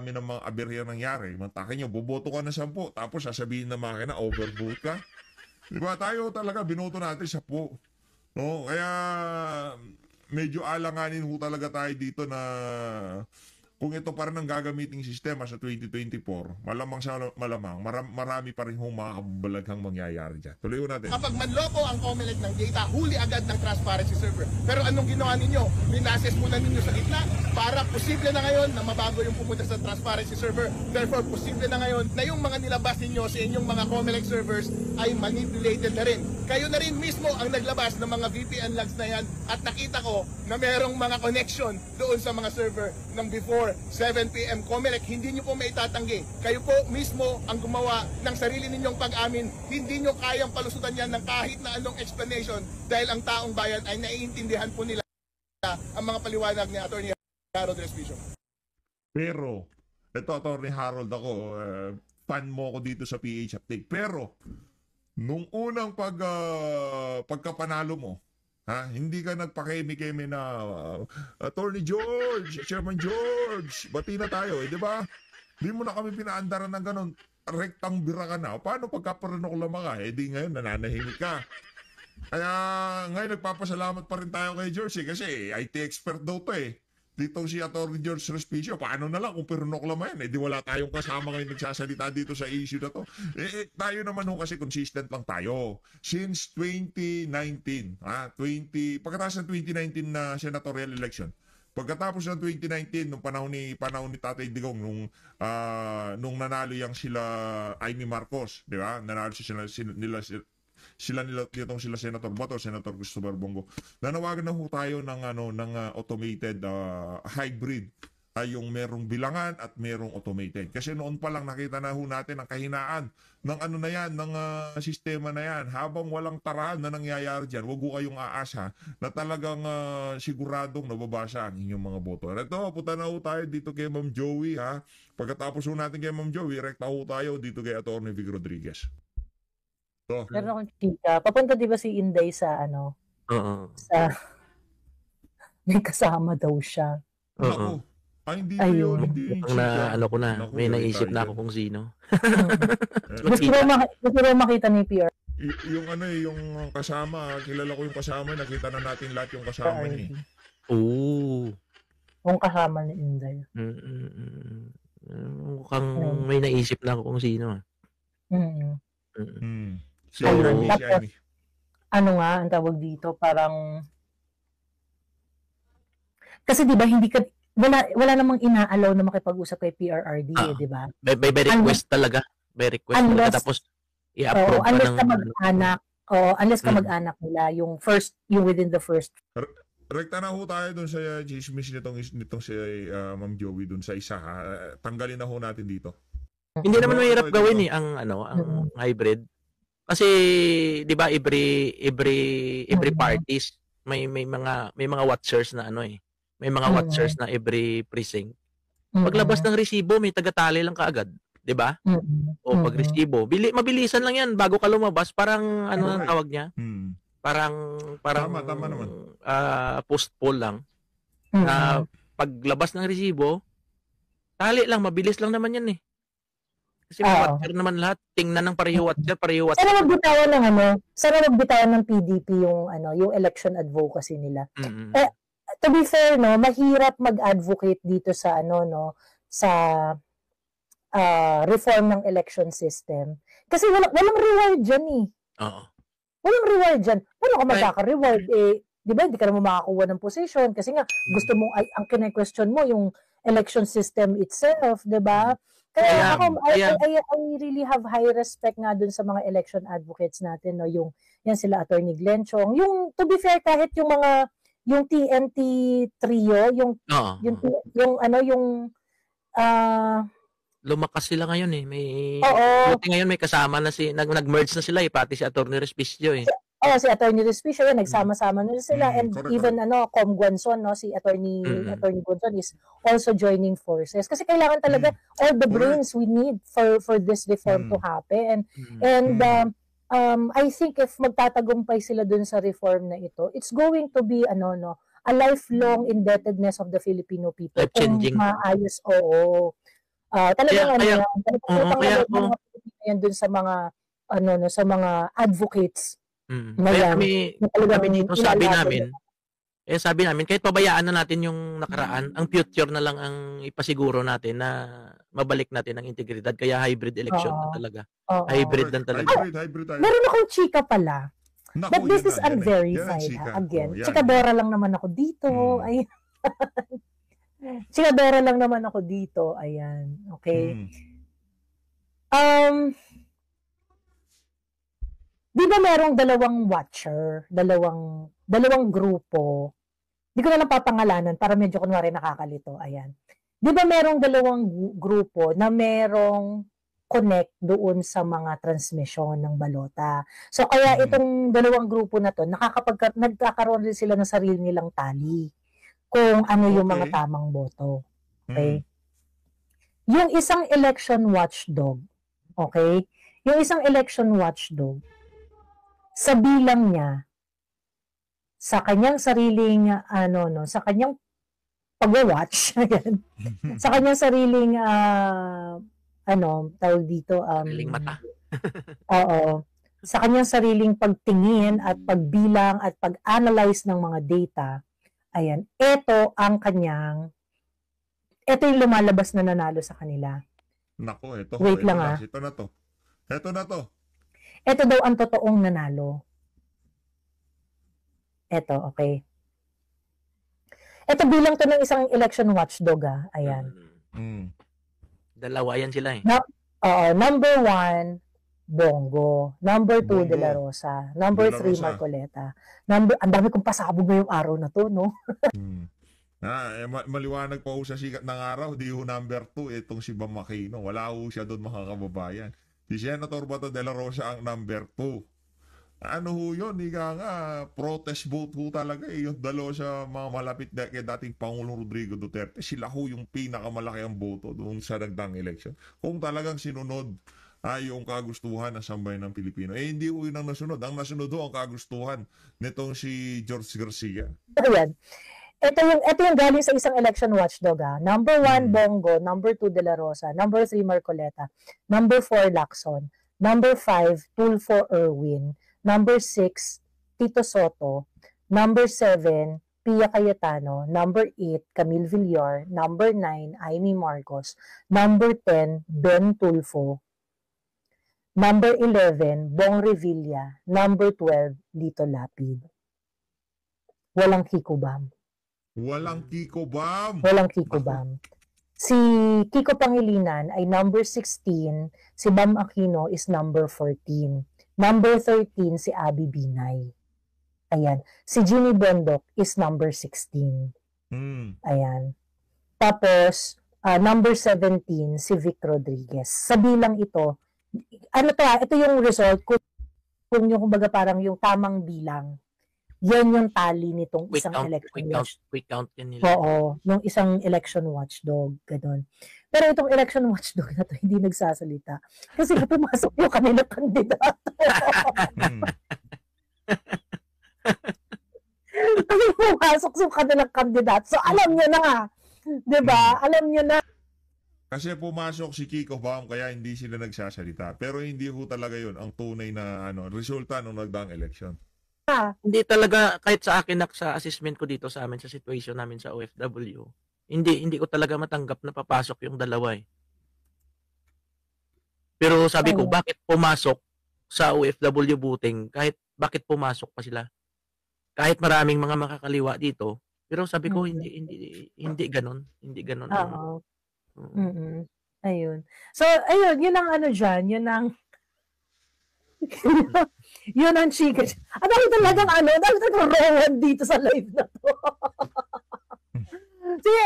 dami ng mga aberya nangyari. Mantakin nyo, boboto ka na 10, tapos sasabihin na makina, overvote ka. Diba? Tayo talaga, binoto natin 10. No? Kaya, medyo alanganin ho talaga tayo dito na kung ito pa rin ang gagamiting sistema sa 2024, malamang sa malamang, marami pa rin mga kabalaghang mangyayari dyan. Tuloy natin. Kapag manloko ang COMELEC ng data, huli agad ng transparency server. Pero anong ginawa ninyo? Minases muna ninyo sa gitna para posible na ngayon na mabago yung pupunta sa transparency server. Therefore, posible na ngayon na yung mga nilabas ninyo sa inyong mga COMELEC servers ay manipulated na rin. Kayo na rin mismo ang naglabas ng mga VPN logs na yan at nakita ko na merong mga connection doon sa mga server ng before 7 PM COMELEC. Hindi nyo po maitatanggi. Kayo po mismo ang gumawa ng sarili ninyong pag-amin. Hindi nyo kayang palusutan yan ng kahit na anong explanation dahil ang taong bayan ay naiintindihan po nila ang mga paliwanag ni Atty. Harold Respicio. Pero, ito Atty. Harold ako, fan mo ko dito sa PH Update. Pero, nung unang pagkapanalo mo, hindi ka nagpakemi-kemi na Attorney George, Chairman George, bati na tayo, di ba? Di mo na kami pinaandaran ng ganun, rektang bira ka na. Paano pagkaparanok ka? Di ngayon nananahimik ka. Kaya ngayon nagpapasalamat pa rin tayo kay George kasi IT expert daw to Dito si Atty. George Respicio, paano na lang kung pirnoklama yan? Di wala tayong kasama ngayon nagsasalita dito sa issue na to. Tayo naman kasi consistent lang tayo. Since 2019, pagkatapos ng 2019 na senatorial election, pagkatapos ng 2019, nung panahon ni Tatay Digong, nung nanalo yang sila Amy Marcos, di ba? Nanalo sila Senator Bato, Senator Christopher Bongo. Nanawagan na ho tayo ng automated hybrid, yung merong bilangan at merong automated. Kasi noon pa lang nakita na ho natin ang kahinaan ng ng sistema na yan. Habang walang tarahan na nangyayari diyan, wag ho kayong aasa na talagang siguradong nababasa ang inyong mga boto. Ito, punta na ho tayo dito kay Ma'am Joey Pagkatapos ho natin kay Ma'am Joey, rekta ho tayo dito kay Atty. Vic Rodriguez. Meron akong chika. Papunta di ba si Inday sa sa may kasama daw siya. Oo. Hindi ko yun. Ko na. May naisip na ako kung sino. Gusto ko makita ni PR. Yung kasama, kilala ko yung kasama, nakita na natin lahat yung kasama niya. Oo. Yung kasama ni Inday. Mukhang may naisip na ako kung sino. Tapos, ang tawag dito, parang kasi di ba hindi ka wala namang inaalaw na makipag-usap kay PRRD, di ba? By request talaga. By request talaga. Tapos i-approve unless ka mag-anak, unless ka mag-anak nila, yung within the first. Rekta na ho tayo dun sa chismis nitong si Ma'am Joey dun sa isa tanggalin na ho natin dito. Hindi naman mahirap gawin ang hybrid. Kasi 'di ba every parties may mga watchers na may mga watchers na every precinct. Paglabas ng resibo may taga-tally lang kaagad, 'di ba? O pag resibo, mabilisan lang 'yan bago ka lumabas, parang ang tawag niya? Parang tama naman. Post poll lang. Paglabas ng resibo, tali lang, mabilis lang naman 'yan Kasi watcher naman lahat, tingnan ng pareho watcher. Sana magbitawan ng PDP yung election advocacy nila. To be fair, mahirap mag-advocate dito sa sa reform ng election system. Kasi walang reward diyan Walang reward diyan. Paano ka magkaka-reward? Di ba, hindi ka naman makakuha ng position kasi nga gusto mong ang kine-question mo yung election system itself, di ba? Kaya I really have high respect nga dun sa mga election advocates natin, yan sila Attorney Glenn Chong. Yung, to be fair, kahit yung TNT trio, lumakas sila ngayon buti ngayon may kasama na nag-merge na sila pati si Attorney Respicio si Attorney Respicio nagsama-sama na sila and even Com Guanzon si Attorney Guanzon is also joining forces kasi kailangan talaga all the brains we need for this reform to happen and I think if magtatagumpay sila dun sa reform na ito, it's going to be a lifelong indebtedness of the Filipino people. Life-changing. Maayos, Talagang Kaya utang kaya na loob ako ng mga Pilipino yan dun sa mga sa mga advocates na kaya yan, na talagang kami dito ilalaban nila. sabi namin kahit pabayaan na natin yung nakaraan, ang future na lang ang ipasiguro natin na mabalik natin ang integridad. Kaya hybrid election na Oo. talaga. Oo. Hybrid Correct. lang talaga. Hybrid tayo. Meron akong chika pala. But Naku, this yan is na, yan na. Yan ang unverified. chika. Again, Yan. chikadora lang naman ako dito. Ay, chikadora lang naman ako dito. Ayan. Okay. Di ba merong dalawang watcher, dalawang grupo. Di ko na lang papangalanan para medyo kunwari nakakalito. Ayan. Di ba merong dalawang grupo na merong connect doon sa mga transmission ng balota. So kaya itong dalawang grupo na to, nagkakaroon din sila ng sarili nilang tali kung ano yung mga tamang boto. Okay? Yung isang election watchdog, okay? Yung isang election watchdog, sa bilang niya, sa kanyang sariling, sa kanyang pag-watch, sa kanyang sariling, tawag dito, Galing mata. Oo. Sa kanyang sariling pagtingin at pagbilang at pag-analyze ng mga data, ayan, ito yung lumalabas na nanalo sa kanila. Nako, ito. Wait lang, Ito na to. Ito na to. Ito daw ang totoong nanalo. Ito, okay. Ito bilang to ng isang election watchdog, ayan. Dalawa yan sila eh. Number 1, Bongo. Number 2, Bongo. De La Rosa. Number De La 3, Rosa. Marcoleta. Ang dami kong pasabog ngayong araw na to, no? Maliwanag pa ho sa sikat ng araw, di ho number 2, itong si Bam Aquino. Wala ho siya doon, mga kababayan. Si Senator Bato de la Rosa ang number 2. Ano ho yun, ika nga, protest vote ho talaga eh. Yung dalawa sa mga malapit kay dating Pangulong Rodrigo Duterte, sila ho yung pinakamalaki ang boto doon sa nagdaang election. Kung talagang sinunod yung kagustuhan ng sambayan ng Pilipino. Hindi ho yun ang nasunod. Ang nasunod ho ang kagustuhan nitong si George Garcia. Ayan. Ito yung galing sa isang election watchdog. Number 1, Bongo. Number 2, De La Rosa. Number 3, Marcoleta. Number 4, Lacson. Number 5, Tulfo Erwin. Number 6, Tito Soto. Number 7, Pia Cayetano. Number 8, Camille Villar. Number 9, Amy Marcos. Number 10, Ben Tulfo. Number 11, Bong Revilla. Number 12, Lito Lapid. Walang Kiko Bam. Walang Kiko Bam. Walang Kiko Bam. Si Kiko Pangilinan ay number 16, si Bam Aquino is number 14. Number 13, si Abby Binay. Ayan. Si Jimmy Bondoc is number 16. Ayan. Tapos, number 17, si Vic Rodriguez. Sa bilang ito, ito yung result, kung yung kumbaga parang yung tamang bilang. Yan yung tali nitong isang election watchdog. Quick count yan nila. Oo, yung isang election watchdog, gano'n. Pero itong election watchdog na to, hindi nagsasalita. Kasi pumasok yung kanilang kandidato. Kasi pumasok yung kanilang kandidato. So, alam nyo na nga. Diba? Alam nyo na. Kasi pumasok si Kiko Bam, kaya hindi sila nagsasalita. Pero hindi ho talaga yun ang tunay na resulta ng nagdaang election. Hindi talaga, kahit sa akin sa assessment ko dito sa amin, sa situation namin sa OFW, hindi ko talaga matanggap na papasok yung dalawa eh. Pero sabi ko, bakit pumasok sa OFW voting, bakit pumasok pa sila? Kahit maraming mga makakaliwa dito, pero sabi ko, hindi ganon. Hindi ganon. Oo. Ayun. So, ayun, yun ang dyan, yun ang yun ang chika. At dahil talagang dahil talagang rowan dito sa live na to. Sige,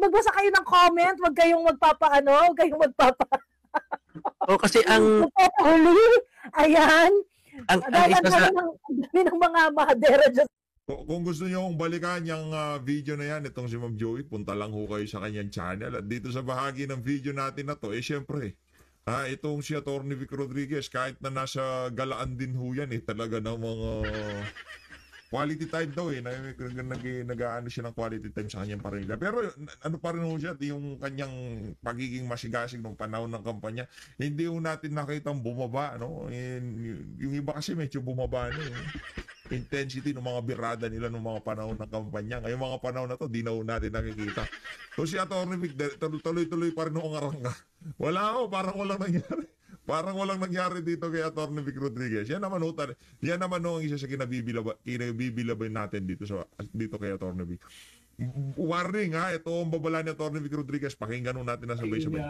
magbasa kayo ng comment, huwag kayong huwag kayong kasi ang magpapahuli. Ayan. ang isa sa ng mga madera dyan. Kung gusto niyo kong balikan yung video na yan, itong si Ma'am Joey, punta lang ho kayo sa kanyang channel. At dito sa bahagi ng video natin na to, syempre, itong si Atty. Vic Rodriguez, kahit na nasa galaan din ho yan, talaga ng mga quality time daw eh. Nag-aano siya ng quality time sa kanyang pamilya. Pero ano pa rin siya, yung kanyang pagiging masigasig ng panahon ng kampanya, hindi yung natin nakitang bumaba, no? Yung iba kasi medyo bumaba na intensity ng mga birada nila ng mga panahon ng kampanya. Ngayong mga panahon na to, di na natin nakikita. So si Atty. Vic, tuloy-tuloy pa rin ng arangga. Wala ako, parang walang nangyari. Parang walang nangyari dito kay Atty. Vic Rodriguez. Yan naman ang isa sa kinabibilabay natin dito kay Atty. Vic. Warning ha, ito ang babala ni Atty. Vic Rodriguez. Pakinggan natin na sabay-sabay.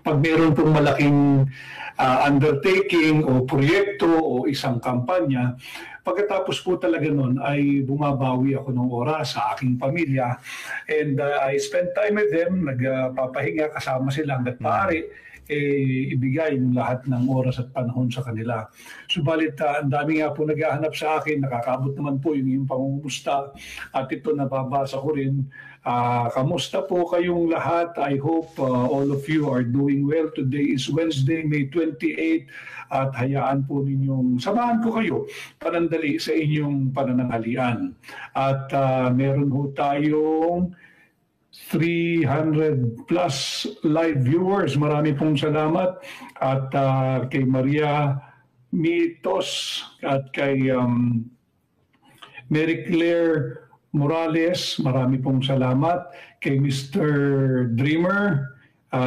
Pag meron pong malaking undertaking o proyekto o isang kampanya, pagkatapos po talaga nun ay bumabawi ako ng oras sa aking pamilya, and I spend time with them, nagpapahinga kasama sila hanggat maaari, ibigay yung lahat ng oras at panahon sa kanila. Subalit ang dami nga po naghahanap sa akin, nakakabot naman po yung pangungumusta, at ito nababasa ko rin. Kamusta po kayong lahat? I hope all of you are doing well. Today is Wednesday, May 28, at hayaan po ninyong samahan ko kayo panandali sa inyong panananghalian. At meron po tayong 300 plus live viewers. Marami pong salamat. At kay Maria Mitos at kay Mary Claire Morales, marami pong salamat. Kay Mr. Dreamer,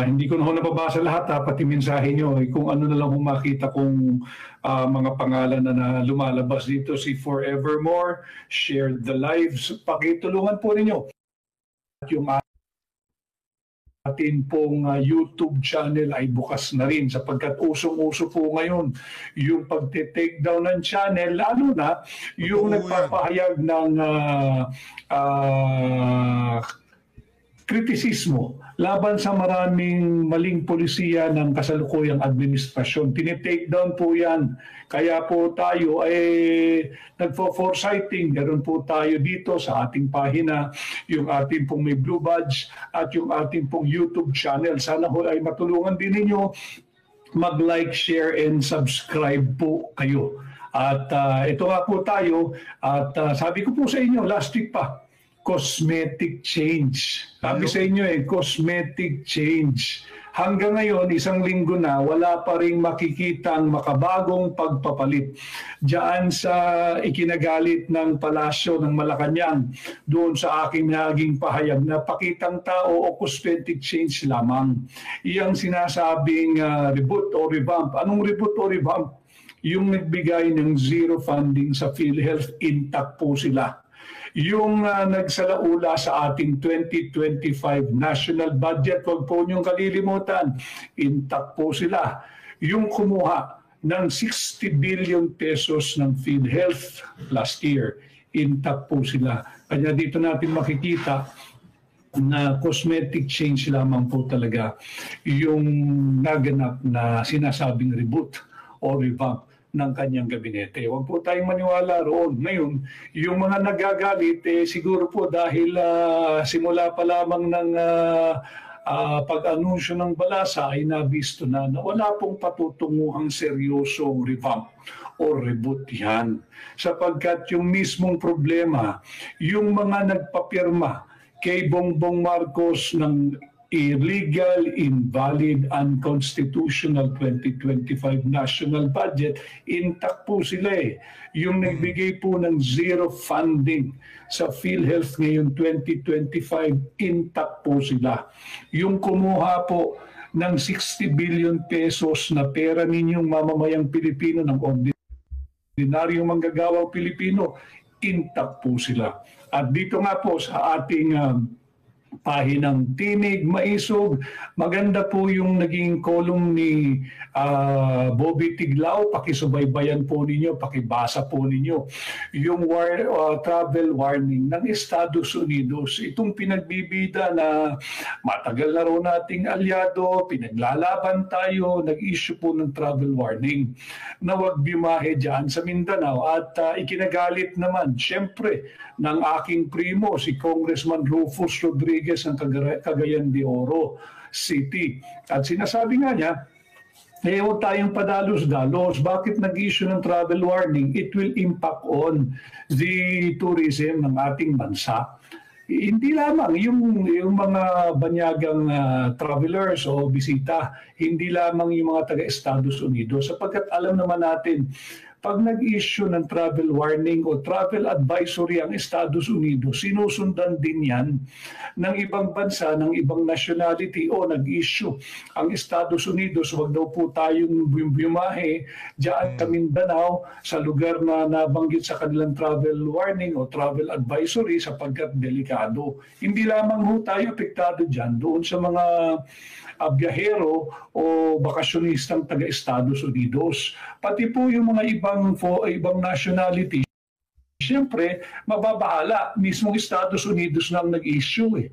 hindi ko na nababasa lahat, pati mensahe nyo. Kung ano na lang kung makita kong mga pangalan na lumalabas dito, si Forevermore, share the lives. Pakitulungan po ninyo. At yung atin pong YouTube channel ay bukas na rin sapagkat usong-uso po ngayon yung pagte-take down ng channel, lalo na yung nagpapahayag ng kritisismo laban sa maraming maling polisiya ng kasalukuyang administrasyon. Tinitake down po yan. Kaya po tayo ay nagpo-foresighting. Meron po tayo dito sa ating pahina, yung ating pong may blue badge at yung ating pong YouTube channel. Sana ho ay matulungan din ninyo mag-like, share, and subscribe po kayo. At ito nga po tayo. At sabi ko po sa inyo, last week pa, cosmetic change. Sabi sa inyo cosmetic change. Hanggang ngayon, isang linggo na, wala pa rin makikitang makabagong pagpapalit. Diyan sa ikinagalit ng palasyo ng Malacanang, doon sa aking naging pahayag na pakitang tao o cosmetic change lamang. Iyang sinasabing reboot o revamp. Anong reboot o revamp? Yung nagbigay ng zero funding sa PhilHealth, intact po sila. Yung nagsalaula sa ating 2025 national budget, huwag po niyong kalilimutan, intact po sila. Yung kumuha ng 60 billion pesos ng PhilHealth last year, intact po sila. Kanya dito natin makikita na cosmetic change lamang po talaga yung naganap na sinasabing reboot o revamp ng kanyang gabinete. Huwag po tayong maniwala roon. Ngayon, yung mga nagagalit, siguro po dahil simula pa lamang ng pag-anunsyo ng balasa ay nabisto na wala pong patutunguhang seryosong revamp o reboot yan. Sapagkat yung mismong problema, yung mga nagpapirma kay Bongbong Marcos ng illegal, invalid, unconstitutional 2025 national budget, intact po sila Yung nagbigay po ng zero funding sa PhilHealth ngayon 2025, intact po sila. Yung kumuha po ng 60 billion pesos na pera ninyong mamamayang Pilipino, ng ordinaryong manggagawang Pilipino, intact po sila. At dito nga po sa ating pahinang Tinig, Maisog, maganda po yung naging column ni Bobby Tiglao. Pakisubaybayan po ninyo, pakibasa po ninyo yung travel warning ng Estados Unidos. Itong pinagbibida na matagal na raw nating alyado, pinaglalaban tayo, nag-issue po ng travel warning na huwag bimahe dyan sa Mindanao. At ikinagalit naman, syempre, ng aking primo, si Congressman Rufus Rodriguez ng Cagayan de Oro City. At sinasabi nga niya huwag tayong padalos-dalos. Bakit nag-issue ng travel warning? It will impact on the tourism ng ating bansa. Hindi lamang yung mga banyagang travelers o bisita, hindi lamang yung mga taga-Estados Unidos, sapagkat alam naman natin, pag nag-issue ng travel warning o travel advisory ang Estados Unidos, sinusundan din yan ng ibang bansa, ng ibang nationality o nag-issue ang Estados Unidos. Huwag daw po tayong bumahe dyan sa Mindanao sa lugar na nabanggit sa kanilang travel warning o travel advisory sapagkat delikado. Hindi lamang ho tayo apektado dyan doon sa mga biyahero o bakasyonistang taga-Estados Unidos. Pati po yung mga ibang nationality, siyempre, mababahala. Mismong Estados Unidos lang nag-issue eh.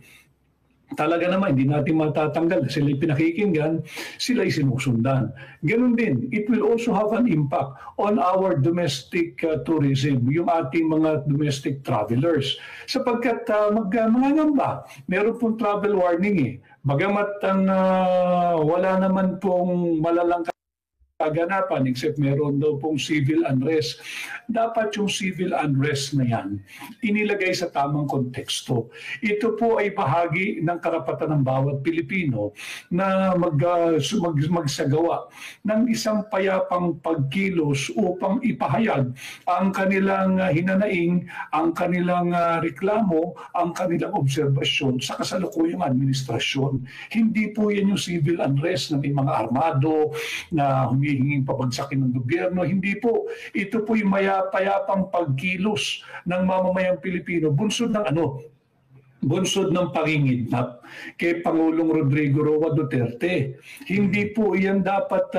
Talaga naman, hindi natin matatanggal. Sila'y pinakikinggan, sila'y sinusundan. Ganun din, it will also have an impact on our domestic tourism, yung ating mga domestic travelers. Sapagkat mangangamba, meron pong travel warning eh. Bagamat wala naman pong malalang kaganapan except meron daw pong civil unrest. Dapat yung civil unrest na yan inilagay sa tamang konteksto. Ito po ay bahagi ng karapatan ng bawat Pilipino na magsagawa ng isang payapang pagkilos upang ipahayag ang kanilang hinanaing, ang kanilang reklamo, ang kanilang obserbasyon sa kasalukuyang administrasyon. Hindi po yan yung civil unrest na may mga armado na humihinging pabagsakin ng gobyerno. Hindi po. Ito po yung payapang pagkilos ng mamamayang Pilipino. Bunsod ng bunsod ng pangingidnap kay Pangulong Rodrigo Roa Duterte. Hindi po yan dapat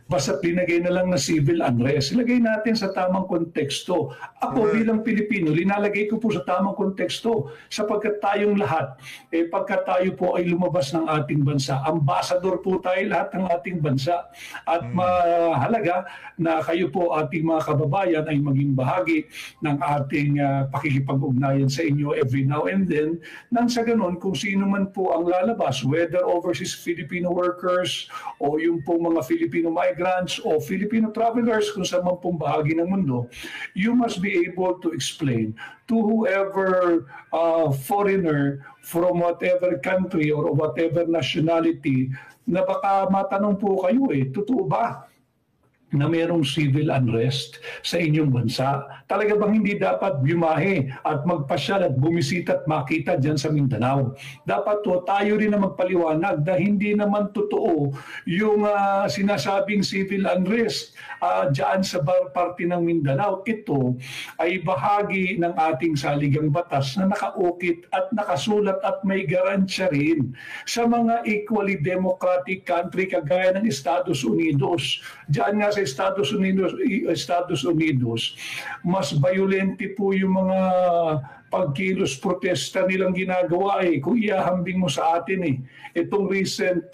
basta pinagay na lang na civil unrest. Ilagay natin sa tamang konteksto. Ako bilang Pilipino, linalagay ko po sa tamang konteksto sapagkat tayong lahat, pagka tayo po ay lumabas ng ating bansa, ambassador po tayo lahat ng ating bansa. At mahalaga na kayo po ating mga kababayan ay maging bahagi ng ating pakikipag-ugnayan sa inyo every now and then, nang sa ganon, kung sino man po ang lalabas, whether overseas Filipino workers o yung po mga Filipino migrants o Filipino travelers kung saan man pong bahagi ng mundo, you must be able to explain to whoever foreigner from whatever country or whatever nationality na baka matanong po kayo totoo ba na mayroong civil unrest sa inyong bansa? Talaga bang hindi dapat bumahe at magpasyal at bumisita at makita dyan sa Mindanao? Dapat tayo rin na magpaliwanag na hindi naman totoo yung sinasabing civil unrest dyan sa parte ng Mindanao. Ito ay bahagi ng ating saligang batas na nakaukit at nakasulat at may garansya rin sa mga equally democratic country kagaya ng Estados Unidos. Diyan nga sa Estados Unidos, mas violente po yung mga pagkilos protesta nilang ginagawa kung iahambing mo sa atin itong recent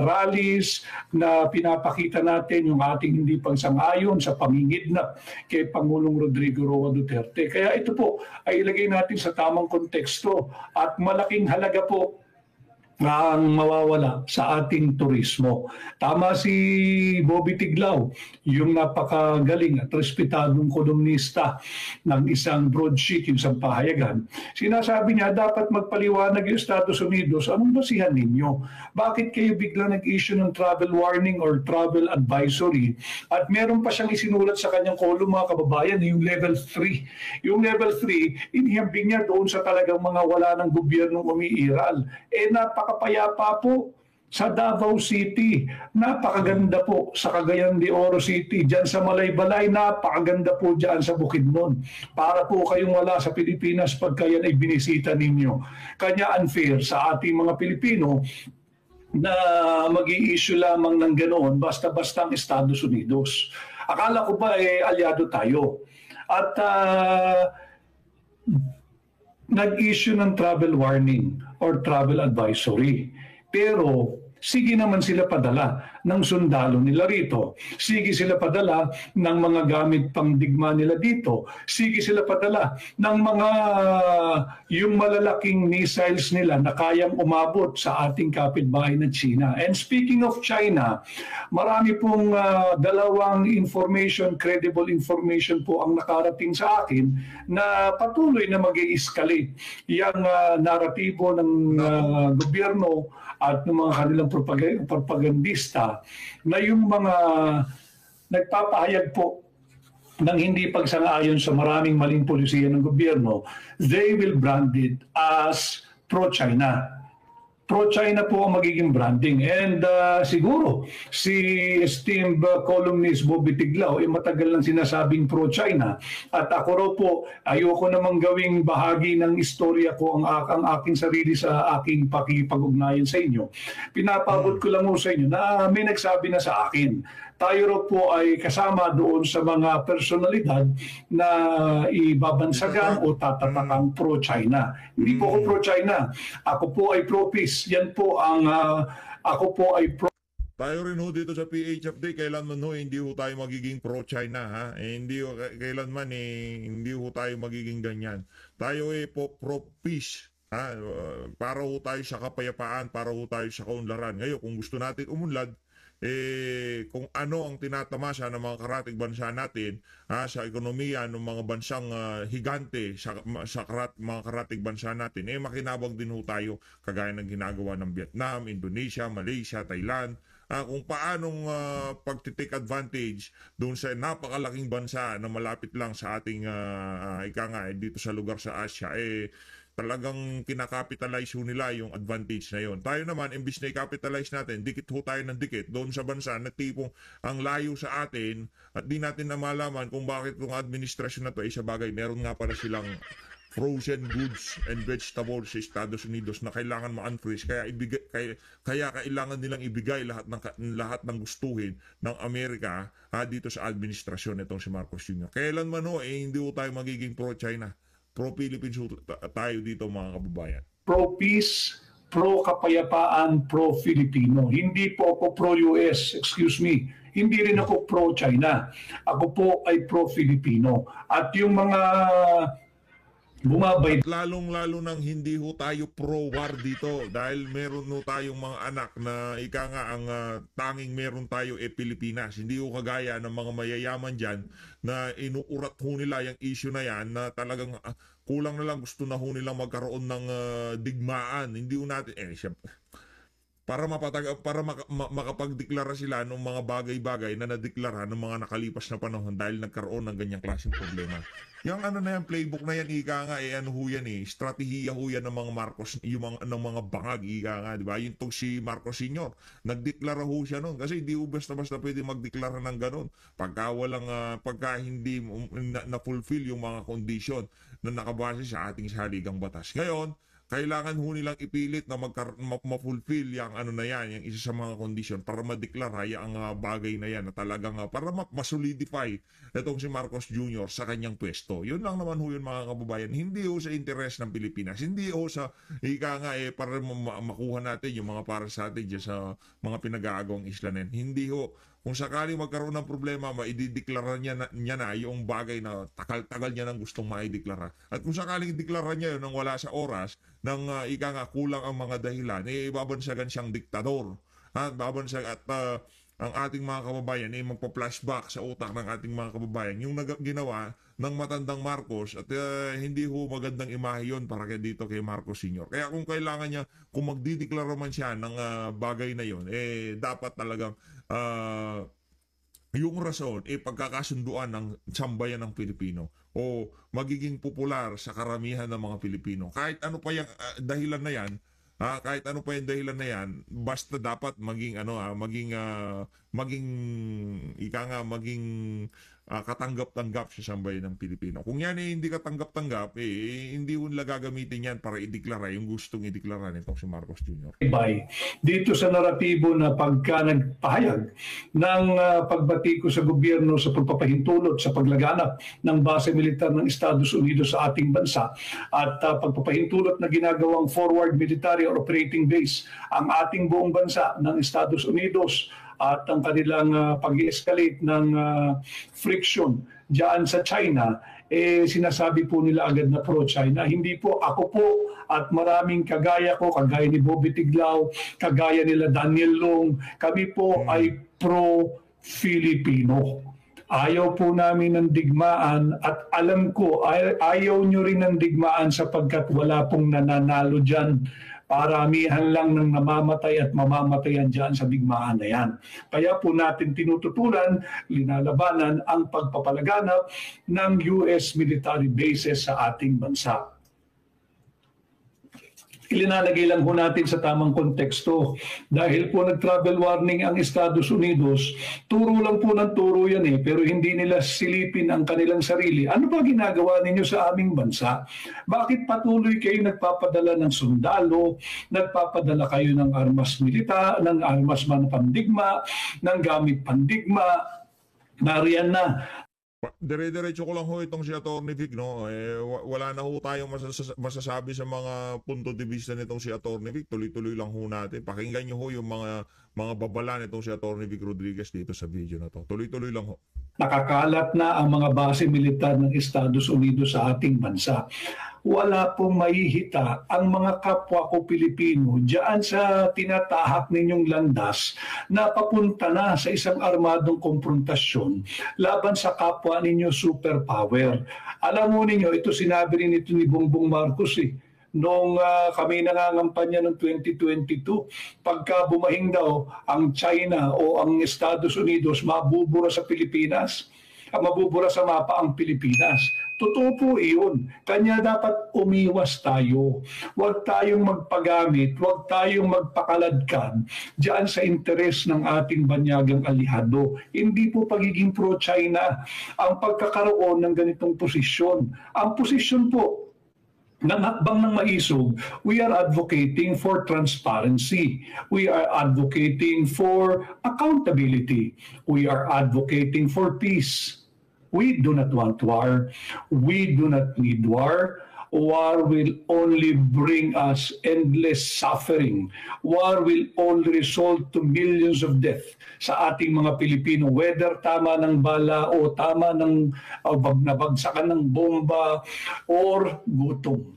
rallies na pinapakita natin yung ating hindi pagsang-ayon sa pangingidnap kay Pangulong Rodrigo Roa Duterte. Kaya ito po ay ilagay natin sa tamang konteksto at malaking halaga po ang mawawala sa ating turismo. Tama si Bobby Tiglao, yung napakagaling at respetadong kolumnista ng isang broadsheet, yung isang pahayagan. Sinasabi niya, dapat magpaliwanag yung Estados Unidos, anong basihan ninyo? Bakit kayo bigla nag-issue ng travel warning or travel advisory? At meron pa siyang isinulat sa kanyang kolum, mga kababayan, yung level 3. Yung level 3, inihambing niya doon sa talagang mga wala ng gobyernong umiiral. Napakapayapa po sa Davao City. Napakaganda po sa Cagayan de Oro City. Diyan sa Malaybalay, napakaganda po diyan sa Bukidnon. Para po kayong wala sa Pilipinas pagka yan ay binisita ninyo. Kanya unfair sa ating mga Pilipino na mag-i-issue lamang ng ganoon basta-basta ang Estados Unidos. Akala ko ba aliado tayo? At nag-issue ng travel warning or travel advisory. Pero sige naman sila padala ng sundalo nila rito. Sige sila padala ng mga gamit pangdigma nila dito. Sige sila padala ng mga yung malalaking missiles nila na kayang umabot sa ating kapitbahay na China. And speaking of China, marami pong dalawang credible information po ang nakarating sa akin na patuloy na mag-i-escalate yung naratibo ng gobyerno at ng mga kanilang propagandista na yung mga nagpapahayag po ng hindi pagsang-ayon sa maraming maling polisiya ng gobyerno, they will brand it as pro-China. Pro-China po ang magiging branding. And siguro, si esteemed columnist Bobby Tiglao ay matagal lang sinasabing pro-China. At ako raw po, ayoko namang gawing bahagi ng istorya ko ang aking sarili sa aking pakipag-ugnayan sa inyo. Pinapabot ko lang mo sa inyo na may nagsabi na sa akin. Tayo raw po ay kasama doon sa mga personalidad na ibabansagan o tatatakang pro-China. Hindi po ako pro-China. Ako po ay pro-peace. Yan po ang ako po ay pro. Tayo rin ho dito sa PHFD, kailanman ho hindi ho tayo magiging pro-China, ha? Hindi ho, kailanman hindi ho tayo magiging ganyan. Tayo pro-peace. Para ho tayo sa kapayapaan, para ho tayo sa kaunlaran. Ngayon, kung gusto natin umunlad, kung ano ang tinatamasa ng mga karatig bansa natin sa ekonomiya ng mga bansang higante sa mga karatig bansa natin, makinabang din ho tayo kagaya ng ginagawa ng Vietnam, Indonesia, Malaysia, Thailand, kung paanong pagtitake advantage doon sa napakalaking bansa na malapit lang sa ating dito sa lugar sa Asia, talagang kinakapitalize ho nila yung advantage na yon. Tayo naman, imbis na i-capitalize natin, dikit ho tayo ng dikit doon sa bansa na tipong ang layo sa atin at di natin na malaman kung bakit itong administrasyon na to ay sa bagay. Meron nga para silang frozen goods and vegetables sa Estados Unidos na kailangan ma-unfreeze, kaya kailangan nilang ibigay lahat ng gustuhin ng Amerika dito sa administrasyon nitong si Marcos Jr. Kailanman ho, hindi ho tayo magiging pro-China. Pro-Philippines tayo dito, mga kababayan. Pro-peace, pro-kapayapaan, pro-Filipino. Hindi po ako pro-US, excuse me. Hindi rin ako pro-China. Ako po ay pro-Filipino. At yung mga bumabay. Lalong-lalo nang hindi ho tayo pro-war dito dahil meron ho tayong mga anak na ang tanging meron tayo Pilipinas. Hindi ho kagaya ng mga mayayaman dyan na inuurat ho nila yung issue na yan na talagang kulang na lang gusto na ho nilang magkaroon ng digmaan. Hindi ho natin, para makapagdeklara sila ng mga bagay-bagay na nadeklara ng mga nakalipas na panahon dahil nagkaroon ng ganyang klaseng problema. Yung playbook na yan, strategiya ho yan ng mga Marcos, ng mga bangag, di ba? Yung tong si Marcos Sr., nagdeklara ho siya noon kasi hindi ho basta-basta pwede magdeklara ng ganun pagka hindi na-fulfill yung mga kondisyon na nakabase sa ating saligang batas. Ngayon, kailangan ho nilang ipilit na ma-fulfill yung yung isa sa mga kondisyon para madeklara yung bagay na yan na talagang para ma-solidify itong si Marcos Jr. sa kanyang pwesto. Yun lang naman ho yun, mga kababayan. Hindi ho sa interes ng Pilipinas. Hindi ho sa para makuha natin yung mga para sa atin dyan sa mga pinag-aagawang isla na yan. Hindi ho. Kung sakaling magkaroon ng problema, maidideklara niya na yung bagay na tagal-tagal niya nang gustong maideklara. At kung sakaling ideklara niya yun nang wala sa oras, nang kulang ang mga dahilan, babansagan siyang diktador. Babansag at ang ating mga kababayan magpa-flashback sa utak ng ating mga kababayan yung ginawa ng matandang Marcos at hindi ho magandang imahe yun para dito kay Marcos Sr. Kaya kung kailangan niya, kung magdideklara man siya ng bagay na yun, dapat talagang yung rason pagkakasunduan ng sambayan ng Pilipino o magiging popular sa karamihan ng mga Pilipino. Kahit ano pa yung dahilan na yan, basta dapat maging katanggap-tanggap sa sambayan ng Pilipino. Kung yan hindi katanggap-tanggap, hindi ho nila gagamitin yan para ideklara yung gustong ideklara nitong si Marcos Jr. Dito sa naratibo na pagka nagpahayag ng pagbatiko sa gobyerno sa pagpapahintulot sa paglaganap ng base militar ng Estados Unidos sa ating bansa at pagpapahintulot na ginagawang forward military or operating base ang ating buong bansa ng Estados Unidos at ang kanilang pag-escalate ng friction diyan sa China, sinasabi po nila agad na pro-China. Hindi po, ako po at maraming kagaya ko, kagaya ni Bobby Tiglao, kagaya nila Daniel Long, kami po ay pro-Filipino. Ayaw po namin ng digmaan at alam ko ayaw nyo rin ng digmaan sapagkat wala pong nananalo dyan. Paramihan lang ng namamatay at mamamatayan dyan sa digmaan na yan. Kaya po natin tinututulan, linalabanan ang pagpapalaganap ng US military bases sa ating bansa. Ilinalagay lang po natin sa tamang konteksto. Dahil po nag-travel warning ang Estados Unidos, turo lang po ng turo yan pero hindi nila silipin ang kanilang sarili. Ano ba ginagawa ninyo sa aming bansa? Bakit patuloy kayo nagpapadala ng sundalo, nagpapadala kayo ng armas militar, ng armas pandigma, ng gamit pandigma? Nariyan na. Dire-diretso ko lang ho itong si Atty. Vic, no? Wala na ho tayong masasabi sa mga punto de vista nitong si Atty. Vic. Tuloy-tuloy lang ho natin. Pakinggan nyo ho yung mga babala nitong si Atty. Vic Rodriguez dito sa video na to. Tuloy-tuloy lang ho. Nakakalat na ang mga base militar ng Estados Unidos sa ating bansa. Wala pong mahihita ang mga kapwa ko Pilipino diyan sa tinatahak ninyong landas na papunta na sa isang armadong konfrontasyon laban sa kapwa ninyo superpower. Alam mo ninyo, ito sinabi rin ito ni Bongbong Marcos noong kami nangangampanya ng 2022, pagka bumahing daw ang China o ang Estados Unidos, mabubura sa Pilipinas, mabubura sa mapa ang Pilipinas. Totoo po iyon. Kanya dapat umiwas tayo. Huwag tayong magpagamit, huwag tayong magpakaladkad diyan sa interes ng ating banyagang alihado. Hindi po pagiging pro-China ang pagkakaroon ng ganitong posisyon. Ang posisyon po ng hakbang ng maisog, we are advocating for transparency. We are advocating for accountability. We are advocating for peace. We do not want war. We do not need war. War will only bring us endless suffering. War will only result to millions of deaths sa ating mga Pilipino, whether tama ng bala o tama ng nabagsakan ng bomba or gutom.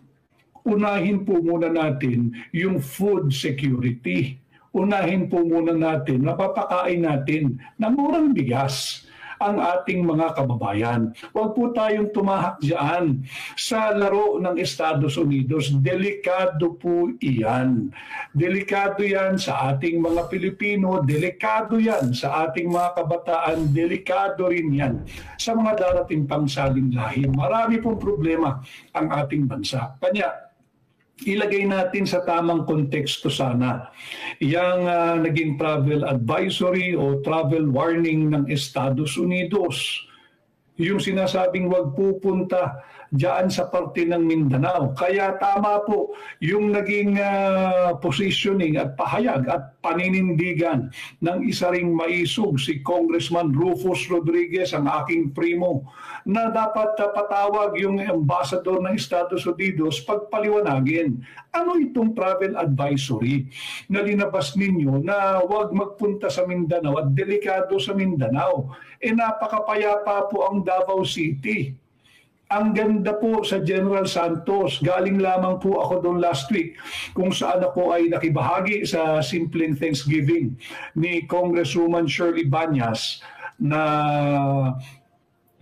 Unahin po muna natin yung food security. Unahin po muna natin, napapakain natin ng murang bigas ang ating mga kababayan. Huwag po tayong tumahak dyan sa laro ng Estados Unidos. Delikado po iyan. Delikado yan sa ating mga Pilipino. Delikado yan sa ating mga kabataan. Delikado rin yan sa mga darating pang saling-lahi. Marami pong problema ang ating bansa. Kanya, ilagay natin sa tamang konteksto sana yung naging travel advisory o travel warning ng Estados Unidos. Yung sinasabing wag pupunta diyan sa parte ng Mindanao. Kaya tama po yung naging positioning at pahayag at paninindigan ng isa ring maisog si Congressman Rufus Rodriguez, ang aking primo, na dapat patawag yung ambassador ng Estados Unidos pagpaliwanagin ano itong travel advisory na linabas ninyo na huwag magpunta sa Mindanao at delikado sa Mindanao. Napakapayapa po ang Davao City. Ang ganda po sa General Santos. Galing lamang po ako doon last week kung saan ako ay nakibahagi sa simpleng Thanksgiving ni Congresswoman Shirley Banyas na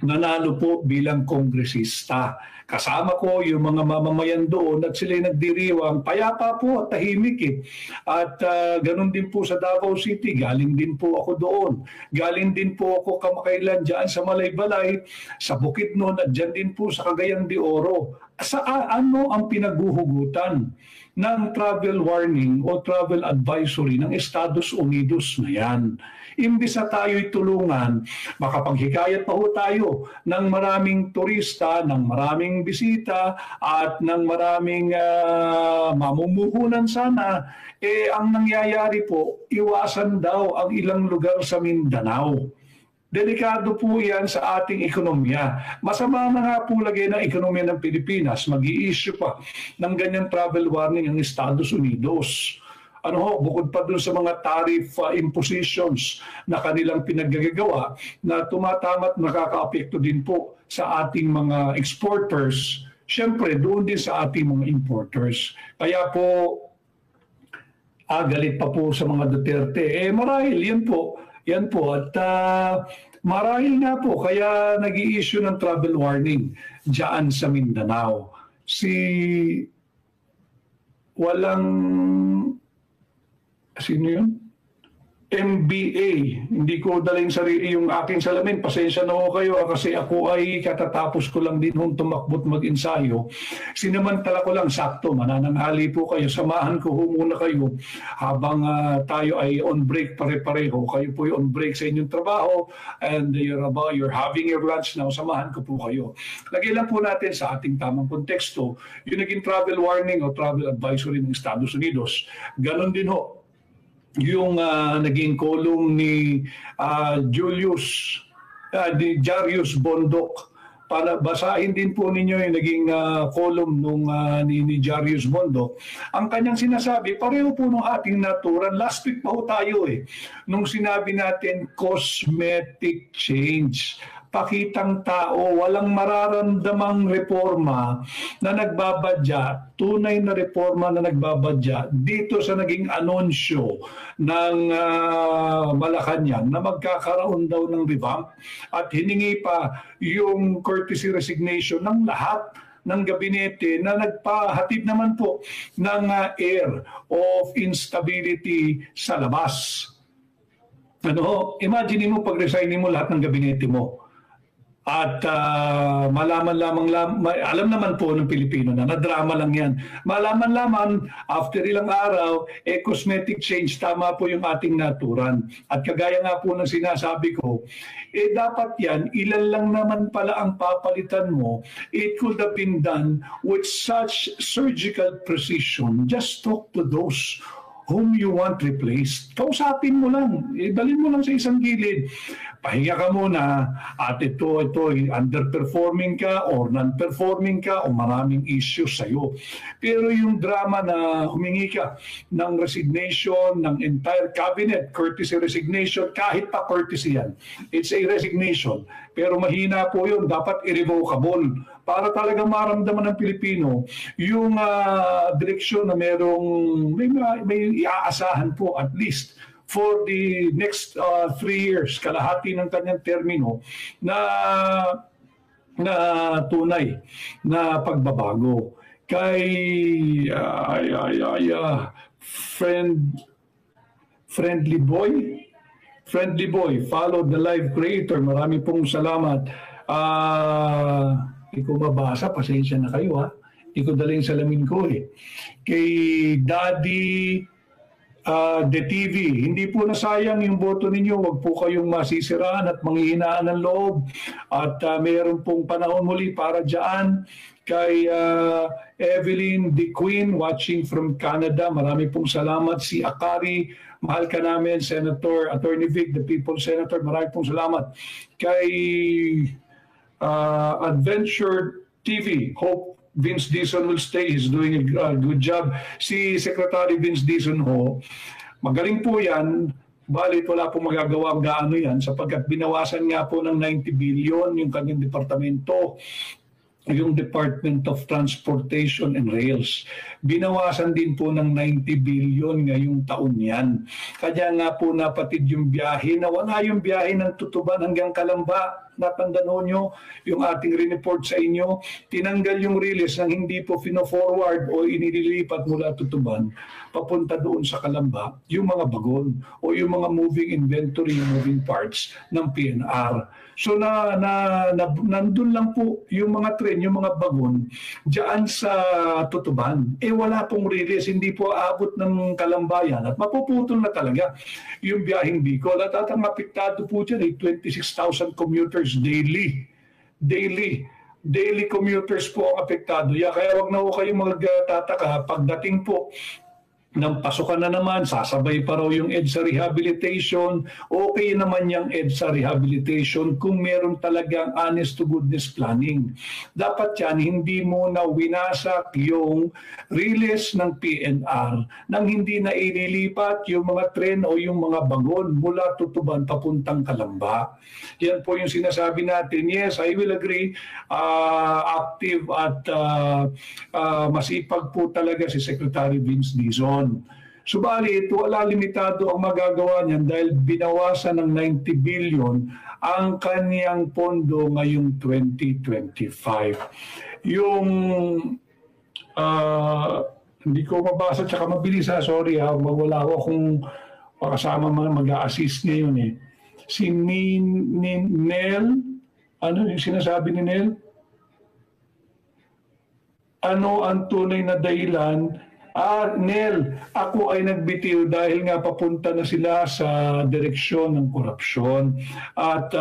nanalo po bilang kongresista. Kasama ko yung mga mamamayan doon at sila'y nagdiriwang. Payapa po at tahimik At ganun din po sa Davao City. Galing din po ako doon. Galing din po ako kamakailan dyan sa Malaybalay, sa Bukidnon at dyan din po sa Cagayan de Oro. Sa ano ang pinaguhugutan ng travel warning o travel advisory ng Estados Unidos na yan? Imbis na tayo'y tulungan, makapaghikayat pa ho tayo ng maraming turista, ng maraming bisita, at ng maraming mamumuhunan sana, ang nangyayari po, iwasan daw ang ilang lugar sa Mindanao. Delikado po yan sa ating ekonomiya. Masama na nga po lagay ng ekonomiya ng Pilipinas. Mag-i-issue pa ng ganyan travel warning ang Estados Unidos. bukod pa dun sa mga tariff impositions na kanilang pinaggagawa na tumatamat nakakaapekto din po sa ating mga exporters, syempre doon din sa ating mga importers. Kaya po, galit pa po sa mga Duterte. Marahil, yan po. At marahil nga po, kaya nag-i-issue ng travel warning dyan sa Mindanao. Sino yun? MBA. Hindi ko daling yung aking salamin. Pasensya na ho kayo kasi ako ay katatapos ko lang din tumakbot mag-ensayo. Sinamantala ko lang, sakto, manananghali po kayo. Samahan ko muna kayo habang tayo ay on break pare-pareho. Kayo po ay on break sa inyong trabaho and you're having your lunch now. Samahan ko po kayo. Lagay lang po natin sa ating tamang konteksto yung naging travel warning o travel advisory ng Estados Unidos. Ganon din ho yung naging column ni Jarius Bondok. Para basahin din po ninyo yung naging column ni Jarius Bondok. Ang kanyang sinasabi, pareho po nung ating naturan. Last week pa ho tayo nung sinabi natin cosmetic change. Pakitang tao, walang mararamdamang reforma na nagbabadya, tunay na reforma na nagbabadya dito sa naging anunsyo ng Malacanang na magkakaroon daw ng revamp at hiningi pa yung courtesy resignation ng lahat ng gabinete na nagpahatid naman po ng air of instability sa labas. Imagine mo pag-resignin mo lahat ng gabinete mo. At malaman lamang, alam naman po ng Pilipino na drama lang yan. Malaman lamang, after ilang araw, cosmetic change, tama po yung ating naturan. At kagaya nga po ng sinasabi ko, dapat yan, ilan lang naman pala ang papalitan mo. It could have been done with such surgical precision. Just talk to those whom you want replaced. Kausapin mo lang. Dalhin mo lang sa isang gilid. Pahinga ka muna at ito, underperforming ka or non-performing ka o maraming issues sa'yo. Pero yung drama na humingi ka ng resignation ng entire cabinet, courtesy resignation, kahit pa courtesy yan. It's a resignation. Pero mahina po yun, dapat irrevocable para talagang maramdaman ng Pilipino yung direksyon na may iaasahan po at least for the next 3 years, kalahati ng kanyang termino na tunay na pagbabago. Kay Friendly Boy, follow the live creator. Marami pong salamat. Hindi ko mabasa, pasensya na kayo Hindi ko dala yung salamin ko Kay Daddy The TV, hindi po nasayang yung boto ninyo. Huwag po kayong masisiraan at manghihinaan ng loob. At mayroon pong panahon muli para dyan. Kay Evelyn the Queen watching from Canada, marami pong salamat. Si Akari, mahal ka namin, Senator Attorney Vic, the People's Senator, marami pong salamat. Kay Adventure TV, Hope Vince Dizon will stay. He's doing a good job. Si Secretary Vince Dizon magaling po yan. Balit wala pong magagawa gaano yan sapagkat binawasan nga po ng 90 billion yung kanyang departamento, yung Department of Transportation and Rails. Binawasan din po ng 90 billion ngayong taon yan. Kaya nga po napatid yung biyahe, nawala yung biyahe ng Tutuban hanggang Kalamba. Natandaan nyo yung ating report sa inyo, tinanggal yung release nang hindi po fino-forward o inililipat mula Tutuban papunta doon sa Kalamba yung mga bagon o yung mga moving inventory, moving parts ng PNR. So nandun lang po yung mga tren, yung mga bagon diyan sa Tutuban. Wala pong release, hindi po aabot ng Kalambayan at mapuputol na talaga yung biyaheng Bicol. At ang apektado po dyan 26,000 commuters daily. Daily commuters po ang apektado. Kaya wag na po kayong magtataka pagdating po ng pasukan na naman, sasabay pa raw yung EDSA rehabilitation. Okay naman yung EDSA rehabilitation kung meron talagang honest to goodness planning. Dapat yan, hindi mo na winasak yung release ng PNR nang hindi na inilipat yung mga tren o yung mga bagon mula Tutuban papuntang Calamba. Yan po yung sinasabi natin. Yes, I will agree. Active at masipag po talaga si Secretary Vince Dizon. Subalit, wala limitado ang magagawa niyan dahil binawasan ng 90 billion ang kaniyang pondo ngayong 2025. Yung hindi ko mabasa tsaka mabilis sorry wala ako kung kasama mag-a-assist ngayon eh. Si Nel, ano yung sinasabi ni Nel? Ano ang tunay na dahilan? Nel, ako ay nagbitiw dahil nga papunta na sila sa direksyon ng korupsyon. At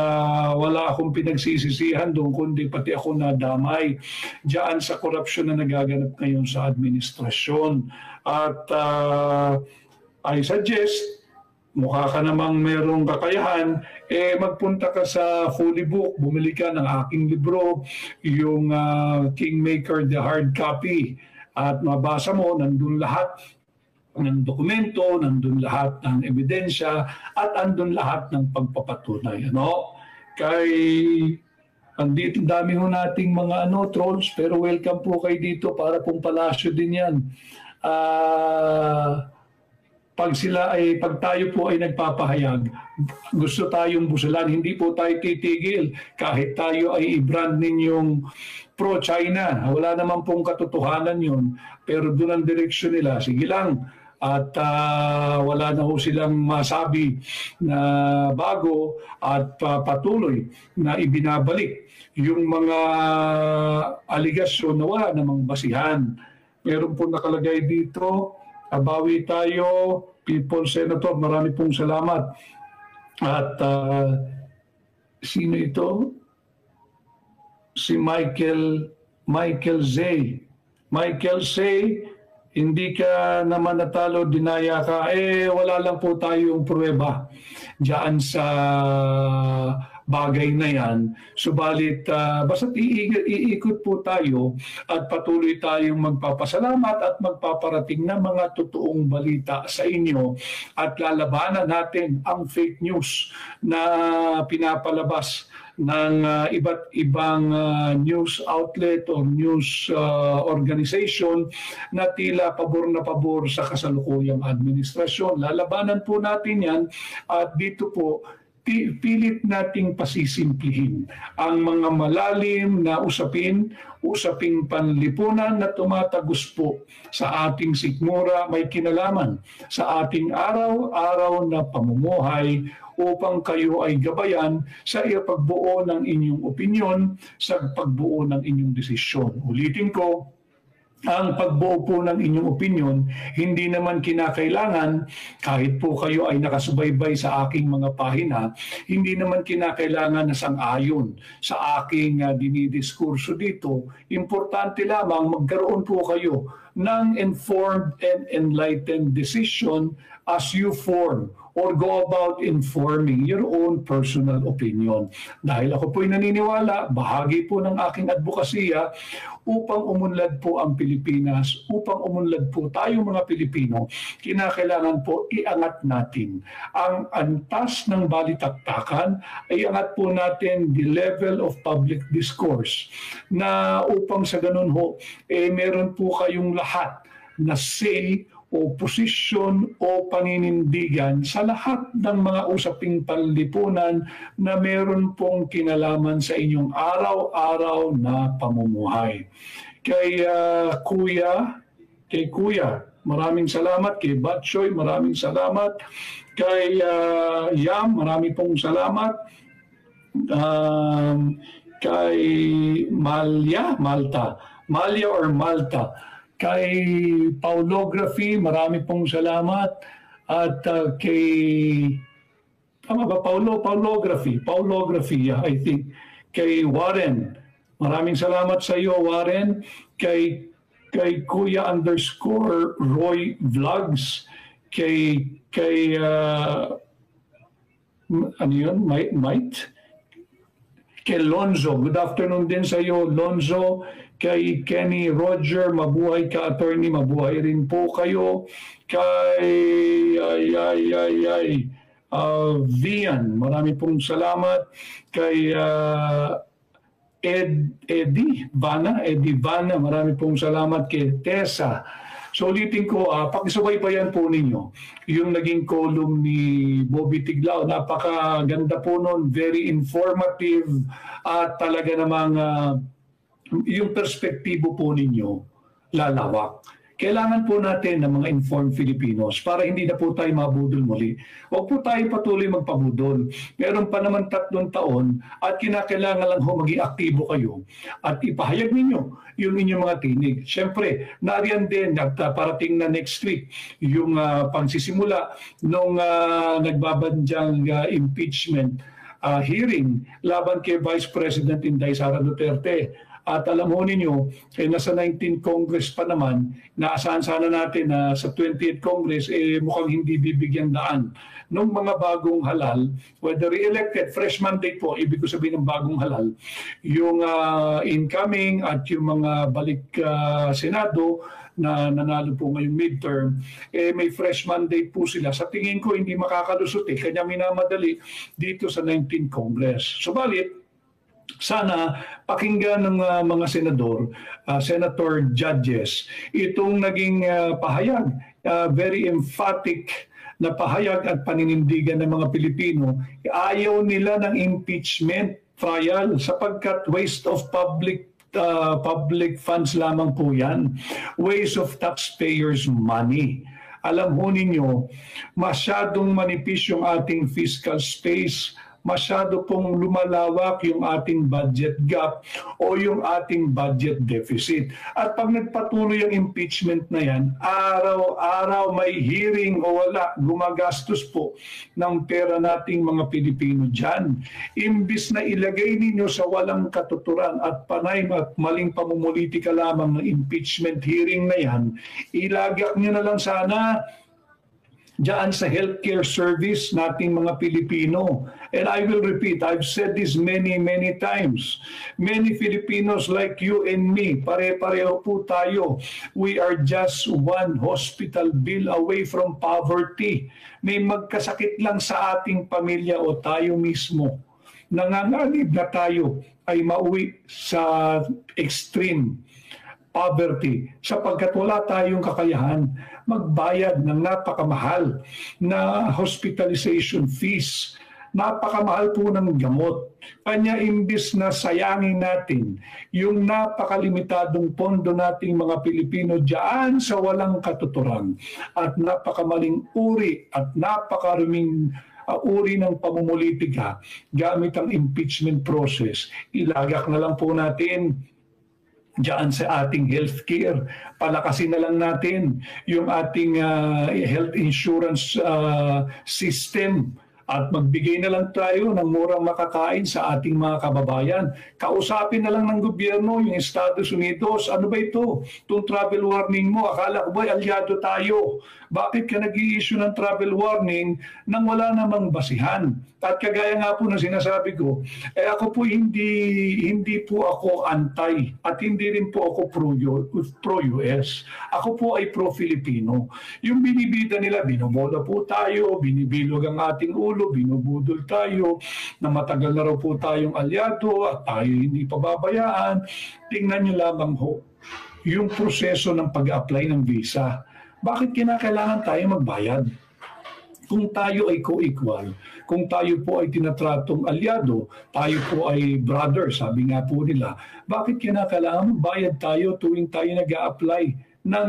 wala akong pinagsisisihan doon, kundi pati ako nadamay diyan sa korupsyon na nagaganap ngayon sa administrasyon. At I suggest, mukha ka namang merong kakayahan, magpunta ka sa Holy Book, bumili ka ng aking libro, yung Kingmaker, the hard copy. At mabasa mo, nandun lahat ng dokumento, nandun lahat ng ebidensya, at andun lahat ng pagpapatunay. Andito dami ho nating mga trolls, pero welcome po kayo dito para pong palasyo din yan. Pag tayo po ay nagpapahayag, gusto tayong busalan, hindi po tayo titigil kahit tayo ay i-brand ninyong pro-China. Wala naman pong katotohanan yun, pero doon ang direksyon nila, sige lang. At wala na ho silang masabi na bago at patuloy na ibinabalik yung mga aligasyon na wala namang basihan. Meron po nakalagay dito, bawi tayo, People Senator, marami pong salamat. At sino ito? Si Michael Zay. Michael Zay, hindi ka naman natalo, dinaya ka. Wala lang po tayong pruweba diyan sa bagay na yan. Subalit, basta't iikot po tayo at patuloy tayong magpapasalamat at magpaparating na mga totoong balita sa inyo at lalabanan natin ang fake news na pinapalabas ng iba't ibang news outlet o news organization na tila pabor na pabor sa kasalukuyang administrasyon. Lalabanan po natin yan at dito po pilit nating pasisimplihin ang mga malalim na usaping panlipunan na tumatagos po sa ating sikmura, may kinalaman sa ating araw-araw na pamumuhay upang kayo ay gabayan sa pagbuo ng inyong opinyon, sa pagbuo ng inyong desisyon. Ulitin ko, ang pagbuo po ng inyong opinyon, hindi naman kinakailangan, kahit po kayo ay nakasubaybay sa aking mga pahina, hindi naman kinakailangan na sang-ayon sa aking dinidiskurso dito. Importante lamang magkaroon po kayo ng informed and enlightened decision as you form or go about informing your own personal opinion. Dahil ako po'y naniniwala, bahagi po ng aking advokasya upang umunlad po ang Pilipinas, upang umunlad po tayo mga Pilipino, kinakailangan po iangat natin ang antas ng balitaktakan, ay iangat po natin the level of public discourse na upang sa ganun ho, meron po kayong lahat na say o posisyon o paninindigan sa lahat ng mga usaping panlipunan na meron pong kinalaman sa inyong araw-araw na pamumuhay. Kay Kuya, maraming salamat. Kay Batchoy, maraming salamat. Kay Yam, marami pong salamat. Kay Malya or Malta. Kay Paulography, marami pong salamat. At kay, tama ba, Paulography, I think. Kay Warren, maraming salamat sa iyo, Warren. Kay kay Kuya_Roy Vlogs, kay ano yun, Mike? Kay Lonzo, good afternoon din sa iyo, Lonzo. Kay Kenny Roger, mabuhay ka, attorney, mabuhay rin po kayo. Kay Vian, marami pong salamat. Kay Eddie Vana, marami pong salamat. Kay Tessa. So ulitin ko, pakisubaybayan po ninyo yung naging column ni Bobby Tiglao. Napakaganda po nun, very informative at talaga namang yung perspektibo po ninyo lalawak. Kailangan po natin ng mga informed Filipinos para hindi na po tayo mabudol muli. Huwag po tayo patuloy magpabudol. Meron pa naman 3 taon at kinakailangan lang ho maging aktibo kayo at ipahayag ninyo yung inyong mga tinig. Siyempre, nariyan din at parating na next week yung pagsisimula nung nagbabandyang impeachment hearing laban kay Vice President Inday Sara Duterte. At alam ho ninyo, nasa 19th Congress pa naman, naasahan sana natin na sa 20th Congress, mukhang hindi bibigyan daan ng mga bagong halal, whether re-elected, fresh mandate po, ibig ko sabihin ng bagong halal, yung incoming at yung mga balik Senado na nanalo po ngayong midterm, may fresh mandate po sila. Sa tingin ko, hindi makakalusot kanya minamadali dito sa 19th Congress. Subalit, sana pakinggan ng mga senador, senator judges, itong naging pahayag, very emphatic na pahayag at paninindigan ng mga Pilipino. Ayaw nila ng impeachment trial sapagkat waste of public funds lamang po yan. Waste of taxpayers' money. Alam ho ninyo, masyadong manipis yung ating fiscal space, masyado pong lumalawak yung ating budget gap o yung ating budget deficit. At pag nagpatuloy ang impeachment na yan, araw-araw may hearing o wala, gumagastos po ng pera nating mga Pilipino dyan. Imbis na ilagay ninyo sa walang katuturan at panay at maling pamumulitika lamang ng impeachment hearing na yan, ilagak nyo na lang sana diyan sa healthcare service nating mga Pilipino. And I will repeat, I've said this many times. Many Filipinos like you and me, pare-pareho po tayo. We are just one hospital bill away from poverty. May magkasakit lang sa ating pamilya o tayo mismo. Nanganganib na tayo ay mauwi sa extreme poverty sapagkat wala tayong kakayahan magbayad ng napakamahal na hospitalization fees. Napakamahal po ng gamot. Kanya imbis na sayangin natin yung napakalimitadong pondo nating mga Pilipino diyan sa walang katuturan at napakamaling uri at napakaruming uri ng pamumulitika gamit ang impeachment process. Ilagak na lang po natin diyan sa ating healthcare. Palakasin na lang natin yung ating health insurance system at magbigay na lang tayo ng murang makakain sa ating mga kababayan. Kausapin na lang ng gobyerno yung Estados Unidos. Ano ba ito? Itong travel warning mo, akala ko ba aliado tayo? Bakit ka nag-i-issue ng travel warning nang wala namang basihan? At kagaya nga po na sinasabi ko, ako po hindi po ako anti at hindi rin po ako pro-US. Ako po ay pro-Filipino. Yung binibida nila, binobola po tayo, binibilog ang ating ulo, binubudol tayo, na matagal na raw po tayong aliado at tayo hindi pababayaan. Tingnan niyo lamang ho, yung proseso ng pag-apply ng visa. Bakit kinakailangan tayo magbayad? Kung tayo ay co-equal, kung tayo po ay tinatratong aliado, tayo po ay brother, sabi nga po nila, bakit kinakailangan magbayad tayo tuwing tayo nag-a-apply ng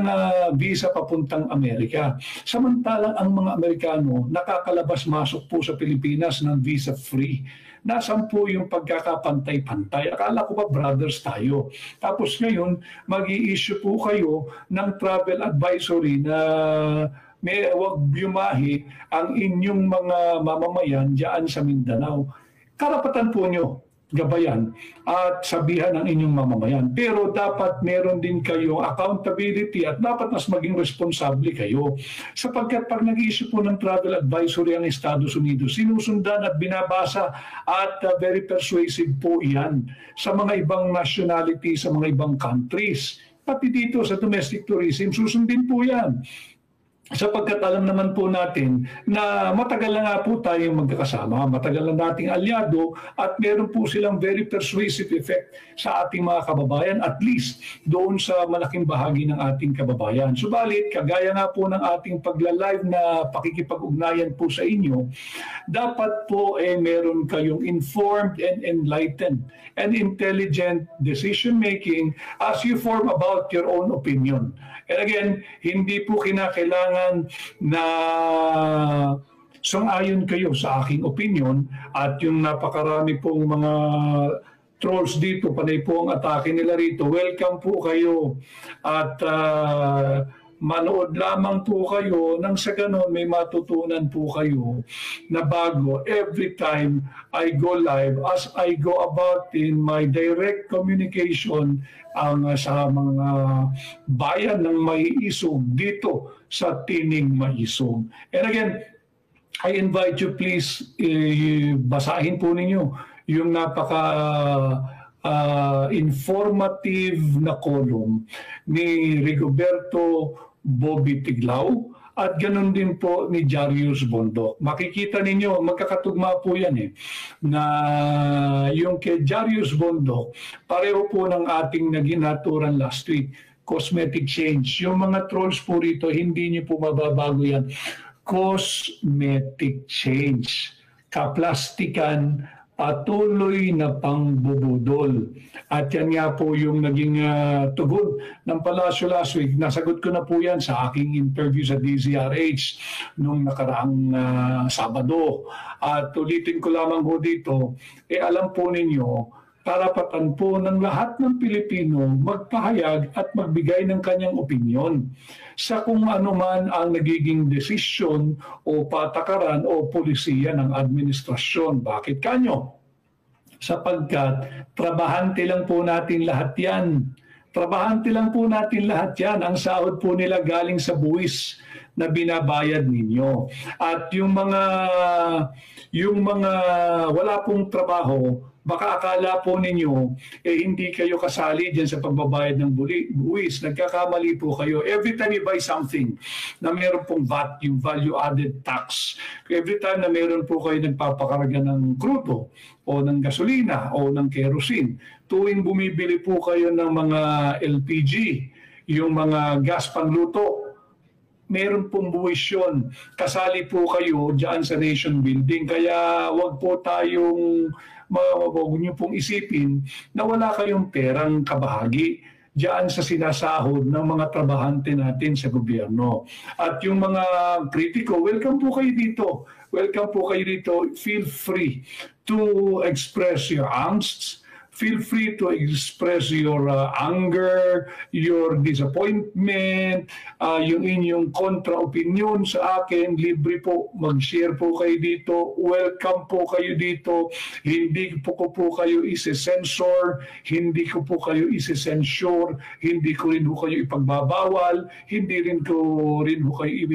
visa papuntang Amerika? Samantalang ang mga Amerikano nakakalabas-masok po sa Pilipinas ng visa-free. Nasaan po yung pagkakapantay-pantay? Akala ko ba brothers tayo? Tapos ngayon, mag-i-issue po kayo ng travel advisory na huwag biumahi ang inyong mga mamamayan diyan sa Mindanao. Karapatan po nyo. gabayan at sabihan ang inyong mamamayan. Pero dapat meron din kayong accountability at dapat mas maging responsable kayo. Sapagkat pag nag-issue po ng travel advisory ang Estados Unidos, sinusundan at binabasa at very persuasive po yan sa mga ibang nationality, sa mga ibang countries. Pati dito sa domestic tourism, susundin po yan. Sapagkat alam naman po natin na matagal na nga po tayong magkakasama, matagal na nating alyado at meron po silang very persuasive effect sa ating mga kababayan, at least doon sa malaking bahagi ng ating kababayan. Subalit, kagaya nga po ng ating pagla-live na pakikipag-ugnayan po sa inyo, dapat po meron kayong informed and enlightened and intelligent decision-making as you form about your own opinion. And again, hindi po kinakailangan na sang-ayon kayo sa aking opinion at yung napakarami pong mga trolls dito, panay po ang atake nila rito. Welcome po kayo at manood lamang po kayo nang sa ganon may matutunan po kayo na bago every time I go live as I go about in my direct communication sa mga bayan ng Maiisog dito sa Tining Maiisog. And again, I invite you please basahin po ninyo yung informative na column ni Rigoberto Bobby Tiglao at ganun din po ni Jarius Bondok. Makikita ninyo, magkakatugma po yan na yung kay Jarius Bondok, pareho po ng ating naging naturan last week, cosmetic change. Yung mga trolls po rito, hindi niyo po mababago yan. Cosmetic change. Kaplastikan, patuloy na pangbubudol. At yan nga po yung naging tugon ng Palasyo last week. Nasagot ko na po yan sa aking interview sa DZRH nung nakaraang Sabado. At ulitin ko lamang po dito, alam po ninyo, karapatan po ng lahat ng Pilipino magpahayag at magbigay ng kanyang opinyon sa kung ano man ang nagiging desisyon o patakaran o polisiya ng administrasyon. Bakit kanyo? Sapagkat trabahante lang po natin lahat yan. Trabahante lang po natin lahat yan. Ang sahod po nila galing sa buwis na binabayad ninyo. At yung mga wala pong trabaho, baka akala po ninyo hindi kayo kasali dyan sa pagbabayad ng buwis. Nagkakamali po kayo. Every time you buy something na meron pong VAT, yung value added tax, every time na meron po kayo nagpapakarga ng krudo o ng gasolina o ng kerosene, tuwing bumibili po kayo ng mga LPG, yung mga gas pangluto, meron pong buwis yun. Kasali po kayo dyan sa nation building. Kaya wag po tayong huwag niyo pong isipin na wala kayong perang kabahagi diyan sa sinasahod ng mga trabahante natin sa gobyerno. At yung mga kritiko, welcome po kayo dito. Welcome po kayo dito. Feel free to express your angst. Feel free to express your anger, your disappointment, yung inyong kontra-opinion sa akin. Libre po, mag-share po kayo dito. Welcome po kayo dito. Hindi po kayo isi-censor, hindi ko po kayo isi-censure, hindi ko rin po kayo ipagbabawal, hindi rin ko kayo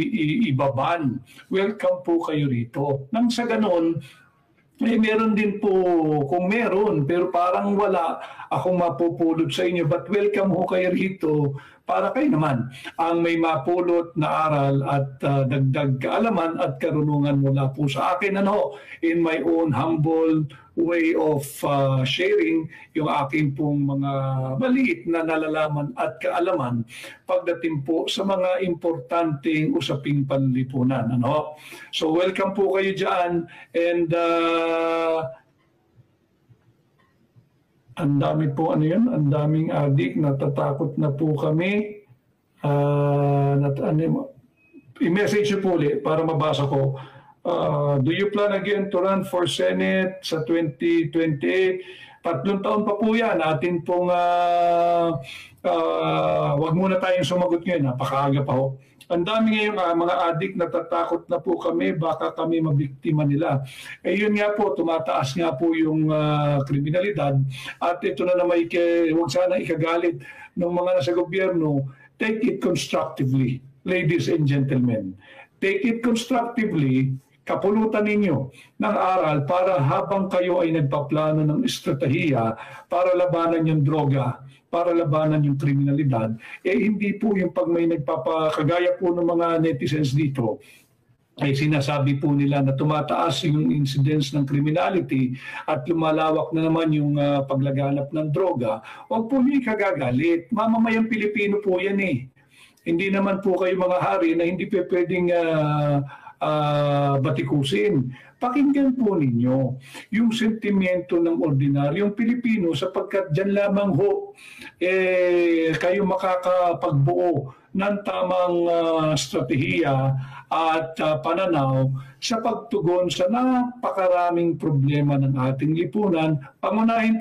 ibaban. Welcome po kayo rito. Nang sa ganon, meron din po, kung meron, pero parang wala akong mapupulot sa inyo. But welcome ho kayo rito para kayo naman ang may mapulot na aral at dagdag kaalaman at karunungan mula po sa akin. In my own humble way of sharing yung aking pong mga maliit na nalalaman at kaalaman pagdating po sa mga importanteng usaping panlipunan. So welcome po kayo dyan, and ang dami po ang daming adik, natatakot na po kami. I-message po ulit para mabasa ko. Do you plan again to run for Senate sa 2028? 3 taon pa po yan. Atin pong, wag muna tayong sumagot ngayon, napakaaga pa ho. Ang dami ngayong mga adik, natatakot na po kami, baka kami mabiktima nila. Eh yun nga po, tumataas nga po yung kriminalidad. At ito na naman, huwag sana ikagalit ng mga nasa gobyerno. Take it constructively, ladies and gentlemen. Take it constructively, kapulutan ninyo ng aral para habang kayo ay nagpaplano ng estratehiya para labanan yung droga, para labanan yung kriminalidad, eh hindi po yung pag may nagpapakagaya po ng mga netizens dito, ay sinasabi po nila na tumataas yung incidence ng criminality at lumalawak na naman yung paglaganap ng droga. Huwag po niyo ikagagalit. Mamamayang Pilipino po yan eh. Hindi naman po kayo mga hari na hindi pwedeng batikusin. Pakinggan po ninyo yung sentimiento ng ordinaryong Pilipino sapagkat dyan lamang ho kayo makakapagbuo ng tamang estratehiya at pananaw sa pagtugon sa napakaraming problema ng ating lipunan. Pangunahin